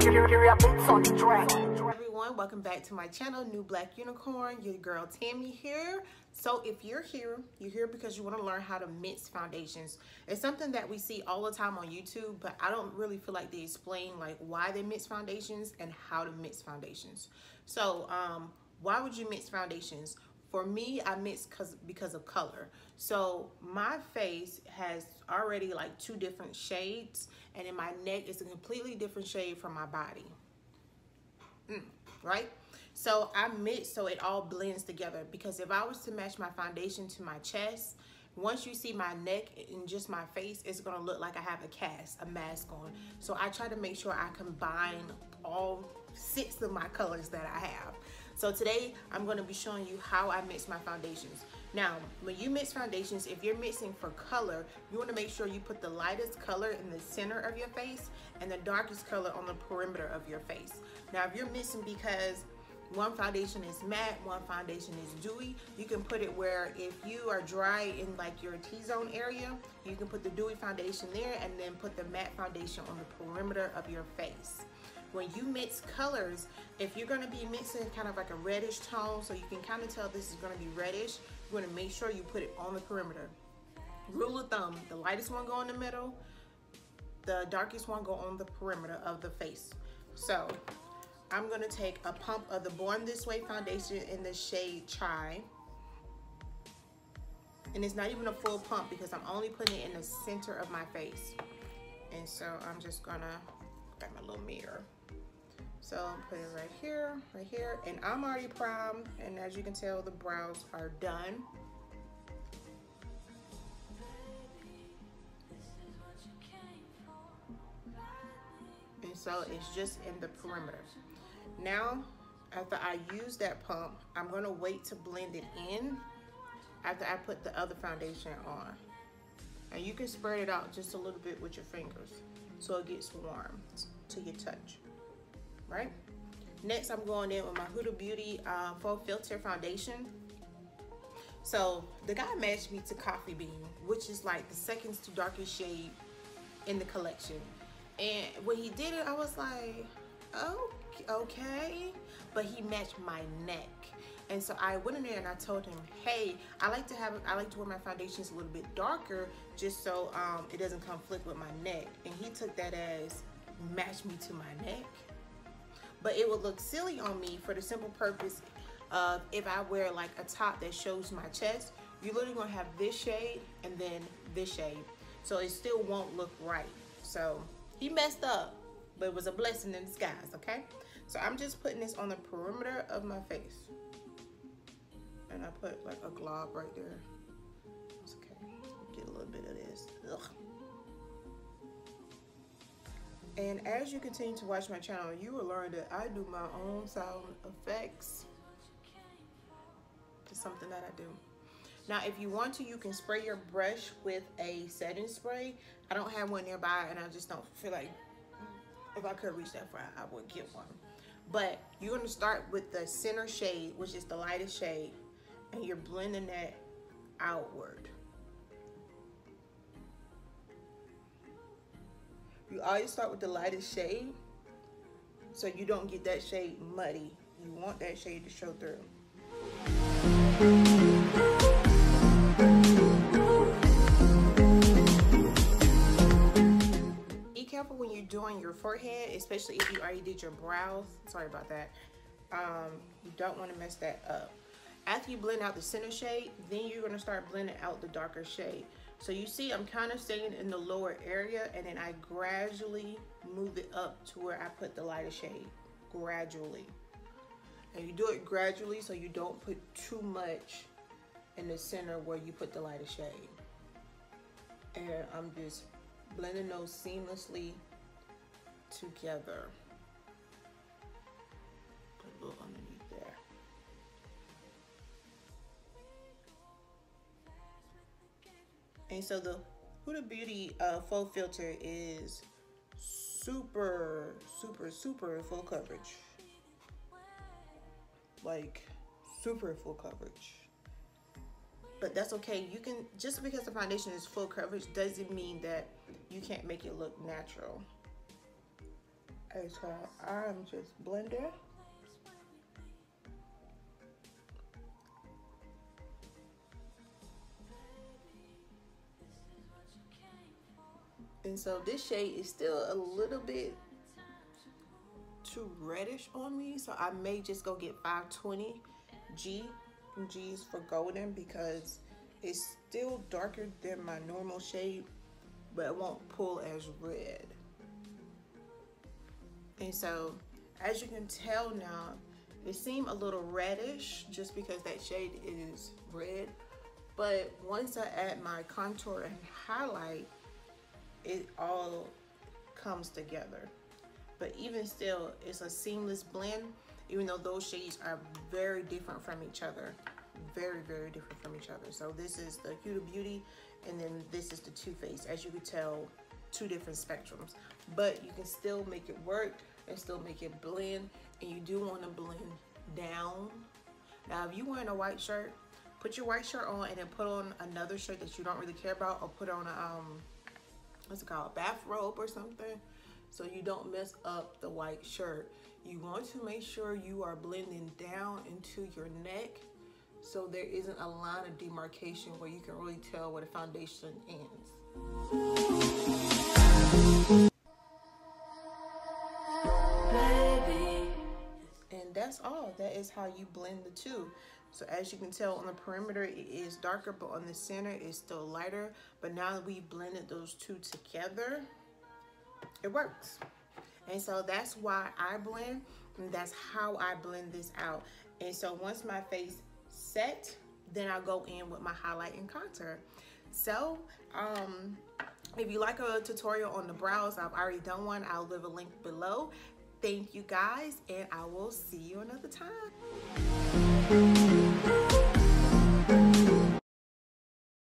Everyone, welcome back to my channel, New Black Unicorn. Your girl Tammy here. So if you're here because you want to learn how to mix foundations. It's something that we see all the time on YouTube, but I don't really feel like they explain like why they mix foundations and how to mix foundations. So why would you mix foundations? For me, I mix because of color. So my face has already like 2 different shades, and in my neck it's a completely different shade from my body. Right? So I mix so it all blends together, because if I was to match my foundation to my chest, once you see my neck and just my face, it's gonna look like I have a mask on. So I try to make sure I combine all 6 of my colors that I have. So today I'm going to be showing you how I mix my foundations. Now, when you mix foundations, if you're mixing for color, you want to make sure you put the lightest color in the center of your face and the darkest color on the perimeter of your face. Now, if you're mixing because one foundation is matte, one foundation is dewy, you can put it where if you are dry in like your T-zone area, you can put the dewy foundation there and then put the matte foundation on the perimeter of your face. When you mix colors, if you're going to be mixing kind of like a reddish tone, so you can kind of tell this is going to be reddish, you want to make sure you put it on the perimeter. Rule of thumb, the lightest one go in the middle, the darkest one go on the perimeter of the face. So I'm going to take a pump of the Born This Way foundation in the shade Chai. And it's not even a full pump because I'm only putting it in the center of my face. And so I'm just going to get my little mirror. So I'm putting it right here, and I'm already primed, and as you can tell, the brows are done. And so it's just in the perimeter. Now, after I use that pump, I'm gonna wait to blend it in after I put the other foundation on. And you can spread it out just a little bit with your fingers so it gets warm to your touch. Right? Next, I'm going in with my Huda Beauty Faux Filter foundation. So the guy matched me to Coffee Bean, which is like the second to darkest shade in the collection. And when he did it, I was like, oh, okay. But he matched my neck. And so I went in there and I told him, hey, I like to wear my foundations a little bit darker just so it doesn't conflict with my neck. And he took that as match me to my neck. But it would look silly on me for the simple purpose of if I wear like a top that shows my chest, you're literally gonna have this shade and then this shade. So it still won't look right. So he messed up, but it was a blessing in disguise, okay? So I'm just putting this on the perimeter of my face. And I put like a glob right there. It's okay, get a little bit of this. Ugh. And as you continue to watch my channel, you will learn that I do my own sound effects. It's something that I do. Now, if you want to, you can spray your brush with a setting spray. I don't have one nearby, and I just don't feel like, if I could reach that far, I would get one. But you're going to start with the center shade, which is the lightest shade, and you're blending that outward. You always start with the lightest shade so you don't get that shade muddy. You want that shade to show through. Be careful when you're doing your forehead, especially if you already did your brows. Sorry about that. You don't want to mess that up. After you blend out the center shade, then you're going to start blending out the darker shade. So you see I'm kind of staying in the lower area, and then I gradually move it up to where I put the lighter shade, gradually. And you do it gradually so you don't put too much in the center where you put the lighter shade. And I'm just blending those seamlessly together. Put a little underneath there. And so the Huda Beauty Faux Filter is super full coverage. Like super full coverage. But that's okay. You can, just because the foundation is full coverage doesn't mean that you can't make it look natural. Okay, so I'm just blending. And so this shade is still a little bit too reddish on me, so I may just go get 520 G. G is for golden because it's still darker than my normal shade, but it won't pull as red. And so as you can tell now, it seemed a little reddish just because that shade is red, but once I add my contour and highlight, it all comes together. But even still, it's a seamless blend, even though those shades are very different from each other. Very, very different from each other. So this is the Huda Beauty, and then this is the Too Faced. As you can tell, two different spectrums. But you can still make it work and still make it blend, and you do want to blend down. Now, if you're wearing a white shirt, put your white shirt on and then put on another shirt that you don't really care about, or put on a, what's it called, a bathrobe or something, so you don't mess up the white shirt. You want to make sure you are blending down into your neck, so there isn't a line of demarcation where you can really tell where the foundation ends. And that's all. That is how you blend the two. So as you can tell, on the perimeter it is darker, but on the center it's still lighter. But now that we blended those two together, it works. And so that's why I blend, and that's how I blend this out. And so once my face set, then I'll go in with my highlight and contour. So if you like a tutorial on the brows, I've already done one. I'll leave a link below. Thank you guys, and I will see you another time.